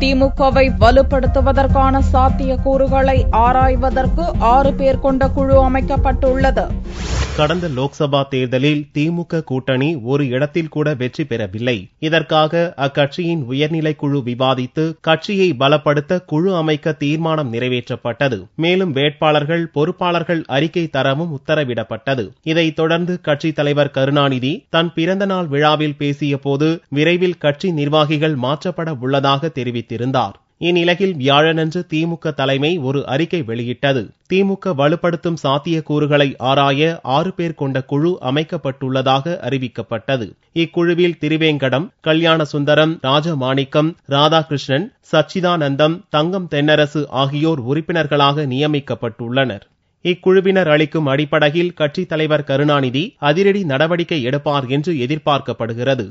திமுகவை வலுப்படுத்துவதற்கான சாத்தியக்கூறுகளை ஆராய்வதற்கு 6 பேர் கொண்ட குழு அமைக்கப்பட்டுள்ளது. கடந்த லோக்சபா தேர்தலில் திமுக கூட்டணி ஒரு இடத்தில் கூட வெற்றி பெறவில்லை. இதற்காக அக்கட்சியின் உயர்நிலைக் குழு விவாதித்து கட்சியை பலப்படுத்த குழு அமைக்க தீர்மானம் நிறைவேற்றப்பட்டது. மேலும் வேட்பாளர்கள், பொறுப்பாளர்கள் அறிக்கை தரவும் உத்தரவிடப்பட்டது. இதைத் தொடர்ந்து கட்சித் தலைவர் கருணாநிதி தன் பிறந்தநாள் விழாவில் பேசிய போது விரைவில் கட்சி நிர்வாகிகள் மாற்றப்பட உள்ளதாக தெரிவித்திருந்தார். இந்நிலையில் வியாழனன்று திமுக தலைமை ஒரு அறிக்கை வெளியிட்டது. திமுக வலுப்படுத்தும் சாத்தியக்கூறுகளை ஆராய 6 பேர் கொண்ட குழு அமைக்கப்பட்டுள்ளதாக அறிவிக்கப்பட்டது. இக்குழுவில் திருவேங்கடம், கல்யாண சுந்தரம், ராஜமாணிக்கம், ராதாகிருஷ்ணன், சச்சிதானந்தம், தங்கம் தென்னரசு ஆகியோர் உறுப்பினர்களாக நியமிக்கப்பட்டுள்ளனர். இக்குழுவினர் அளிக்கும் அடிப்படையில் கட்சித் தலைவர் கருணாநிதி அதிரடி நடவடிக்கை எடுப்பார் என்று எதிர்பார்க்கப்படுகிறது.